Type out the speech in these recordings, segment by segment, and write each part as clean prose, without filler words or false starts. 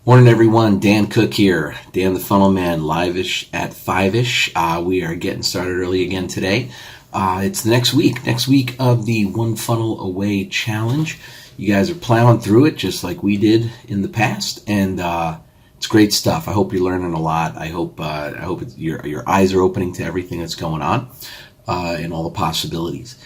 Morning, everyone. Dan Cook here. Dan the Funnel Man, LIVEISH at FIVEISH. We are getting started early again today. It's the next week of the One Funnel Away Challenge. You guys are plowing through it just like we did in the past, and it's great stuff. I hope you're learning a lot. I hope your eyes are opening to everything that's going on and all the possibilities.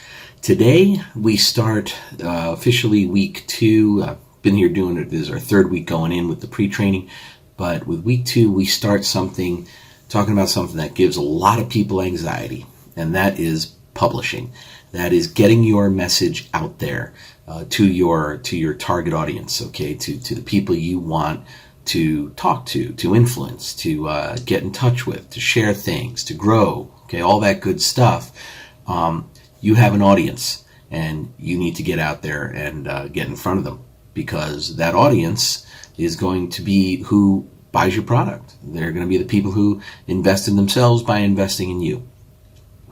Today we start officially week 2. Been here doing it. This is our third week going in with the pre-training, but with week 2 we start talking about something that gives a lot of people anxiety, and that is publishing. That is getting your message out there to your target audience, okay, to the people you want to talk to influence, to get in touch with, to share things, to grow, okay, all that good stuff. You have an audience, and you need to get out there and get in front of them, because that audience is going to be who buys your product. They're going to be the people who invest in themselves by investing in you.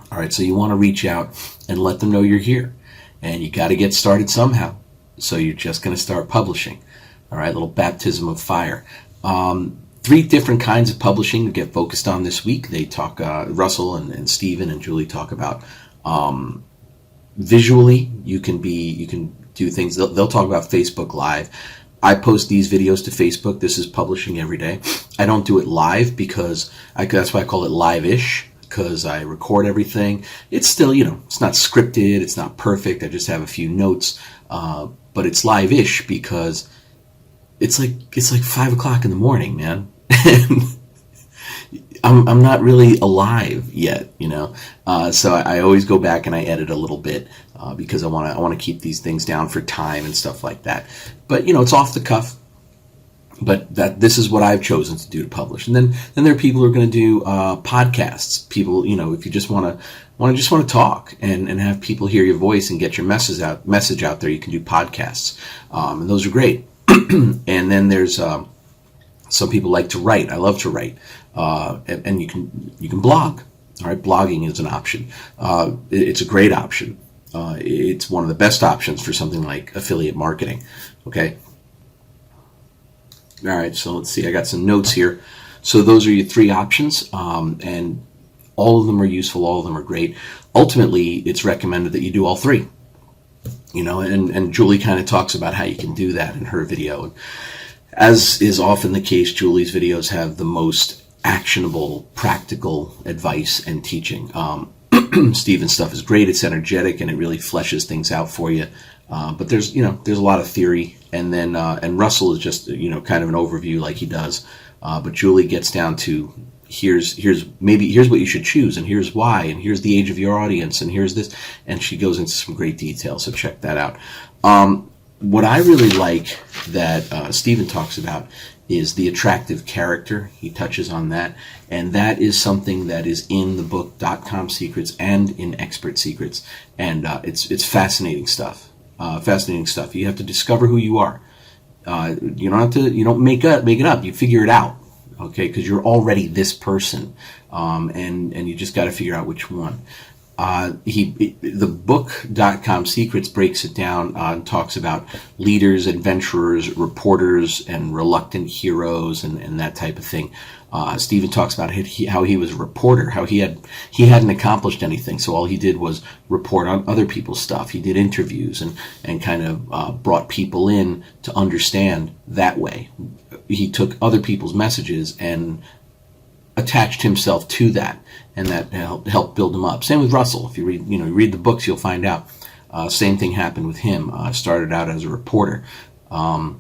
All right, so you want to reach out and let them know you're here, and you got to get started somehow. So you're just going to start publishing. All right, little baptism of fire. 3 different kinds of publishing to get focused on this week. They talk, Russell and Stephen and Julie talk about visually. You can do things. They'll talk about Facebook Live. I post these videos to Facebook. This is publishing every day. I don't do it live because that's why I call it LIVEISH, because I record everything. It's still, it's not scripted. It's not perfect. I just have a few notes. But it's LIVEISH because it's like 5 o'clock in the morning, man. I'm not really alive yet, so I always go back and I edit a little bit because I want to keep these things down for time and stuff like that. But it's off the cuff. But this is what I've chosen to do to publish. And then there are people who are going to do podcasts. People, if you just want to talk and have people hear your voice and get your message out there, you can do podcasts, and those are great. And then there's some people like to write. I love to write, and you can blog. All right, blogging is an option. It's a great option. It's one of the best options for something like affiliate marketing. Okay. All right, so let's see. I got some notes here. So those are your 3 options, and all of them are useful. All of them are great. Ultimately, it's recommended that you do all 3. And Julie kind of talks about how you can do that in her video. As is often the case, Julie's videos have the most actionable, practical advice and teaching. Stephen's stuff is great. It's energetic and it really fleshes things out for you. But there's a lot of theory, and then and Russell is just kind of an overview like he does. But Julie gets down to here's what you should choose, and here's why, and here's the age of your audience, and here's this, and she goes into some great detail. So check that out. What I really like that Stephen talks about is the attractive character. He touches on that, and that is something that is in the book .com Secrets and in Expert Secrets, and it's fascinating stuff. Fascinating stuff. You have to discover who you are. You don't make it up. You figure it out, okay? Because you're already this person, and you just got to figure out which one. The book .com Secrets breaks it down and talks about leaders, adventurers, reporters, and reluctant heroes, and that type of thing. Stephen talks about how he was a reporter, how he hadn't accomplished anything, so all he did was report on other people's stuff. He did interviews and kind of brought people in to understand that way. He took other people's messages and attached himself to that, and that helped build him up. Same with Russell. If you read the books, you'll find out. Same thing happened with him. Started out as a reporter. I'm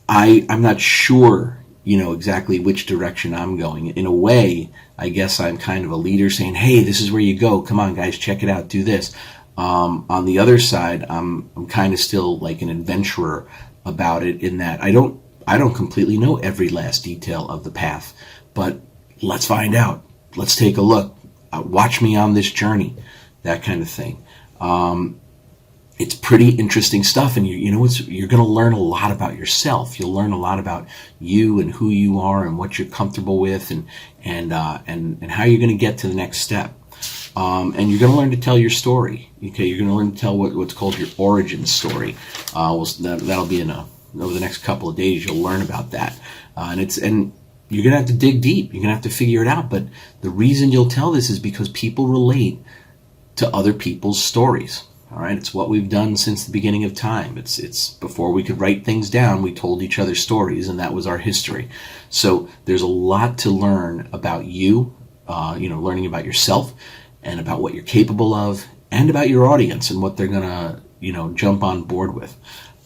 not sure, exactly which direction I'm going. In a way, I guess I'm kind of a leader saying, hey, this is where you go. Come on, guys, check it out. Do this. On the other side, I'm kind of still like an adventurer about it, in that I don't completely know every last detail of the path, but let's find out. Let's take a look. Watch me on this journey, that kind of thing. It's pretty interesting stuff, and you're going to learn a lot about yourself. You'll learn a lot about you and who you are and what you're comfortable with, and how you're going to get to the next step. And you're going to learn to tell your story. Okay, you're going to learn to tell what's called your origin story. That'll be in a over the next couple of days, you'll learn about that. And you're going to have to dig deep. You're going to have to figure it out. But the reason you'll tell this is because people relate to other people's stories. All right, it's what we've done since the beginning of time. It's before we could write things down, we told each other stories, and that was our history. So there's a lot to learn about you, learning about yourself and about what you're capable of and about your audience and what they're going to, jump on board with.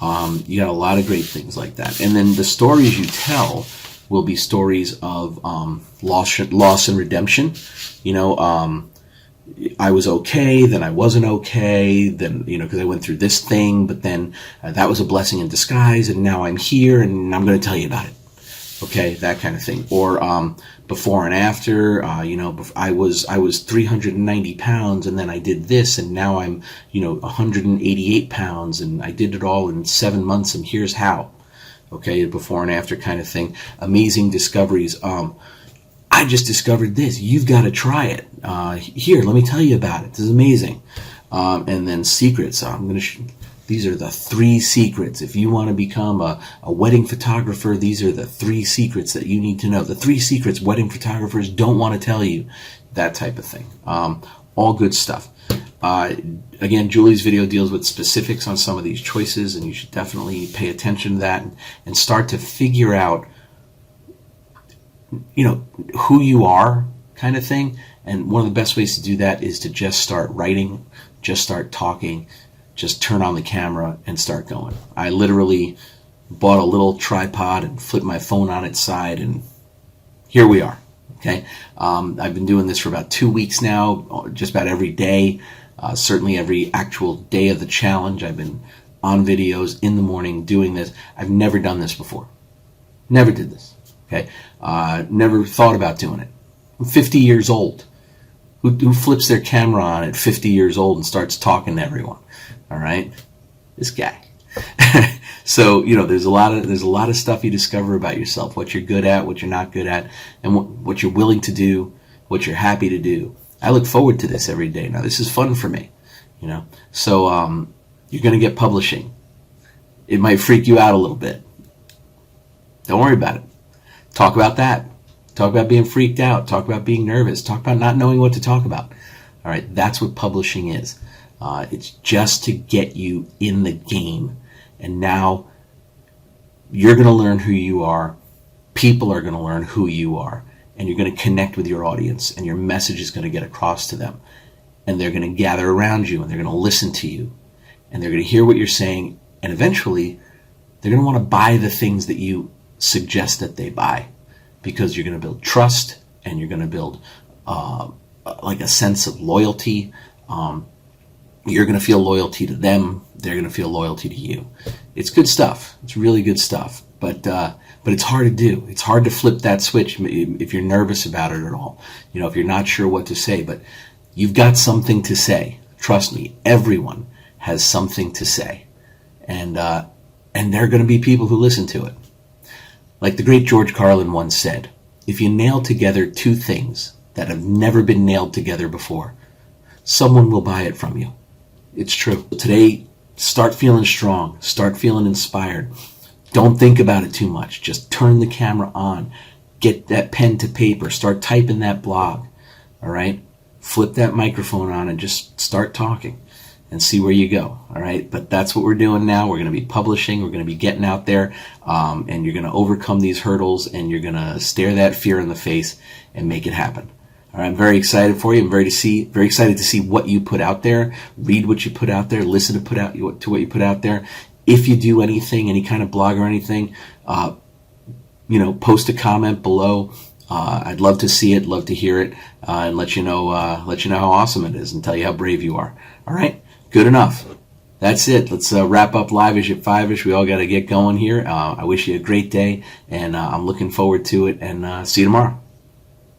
You got a lot of great things like that. And then the stories you tell will be stories of loss and redemption. I was okay, then I wasn't okay, then, because I went through this thing, but then that was a blessing in disguise, and now I'm here, and I'm going to tell you about it. Okay, that kind of thing. Or before and after, I was 390 pounds, and then I did this, and now I'm, 188 pounds, and I did it all in 7 months, and here's how. Okay, before and after kind of thing. Amazing discoveries. I just discovered this. You've got to try it. Here, let me tell you about it. This is amazing. And then secrets. These are the 3 secrets. If you want to become a wedding photographer, these are the 3 secrets that you need to know. The 3 secrets wedding photographers don't want to tell you. That type of thing. All good stuff. Again, Julie's video deals with specifics on some of these choices, and you should definitely pay attention to that and start to figure out who you are, kind of thing. And one of the best ways to do that is to just start writing, just start talking, just turn on the camera and start going. I literally bought a little tripod and flipped my phone on its side, and here we are. Okay, I've been doing this for about 2 weeks now, just about every day, certainly every actual day of the challenge. I've been on videos in the morning doing this. I've never done this before. Never did this. Okay, never thought about doing it. I'm 50 years old. Who flips their camera on at 50 years old and starts talking to everyone? All right, this guy. So there's a lot of stuff you discover about yourself, what you're good at, what you're not good at, and what you're willing to do, what you're happy to do. I look forward to this every day. Now this is fun for me, So you're going to get publishing. It might freak you out a little bit. Don't worry about it. Talk about that. Talk about being freaked out. Talk about being nervous. Talk about not knowing what to talk about. All right, that's what publishing is. It's just to get you in the game. And now you're going to learn who you are. People are going to learn who you are. And you're going to connect with your audience. And your message is going to get across to them. And they're going to gather around you. And they're going to listen to you. And they're going to hear what you're saying. And eventually, they're going to want to buy the things that you suggest that they buy, because you're going to build trust and you're going to build like a sense of loyalty. You're going to feel loyalty to them. They're going to feel loyalty to you. It's good stuff. It's really good stuff. But it's hard to do. It's hard to flip that switch if you're nervous about it at all. If you're not sure what to say, but you've got something to say. Trust me, everyone has something to say, and there are going to be people who listen to it. Like the great George Carlin once said, if you nail together 2 things that have never been nailed together before, someone will buy it from you. It's true. Today, start feeling strong. Start feeling inspired. Don't think about it too much. Just turn the camera on. Get that pen to paper. Start typing that blog. All right? Flip that microphone on and just start talking and see where you go. All right? But that's what we're doing now. We're going to be publishing. We're going to be getting out there. And you're going to overcome these hurdles, and you're going to stare that fear in the face and make it happen. All right, I'm very excited for you. I'm very excited to see what you put out there. Read what you put out there. Listen to what you put out there. If you do anything, any kind of blog or anything, post a comment below. I'd love to see it, love to hear it, and let you know how awesome it is and tell you how brave you are. All right, good enough. That's it. Let's wrap up Live-ish at 5-ish. We all got to get going here. I wish you a great day, and I'm looking forward to it, and see you tomorrow.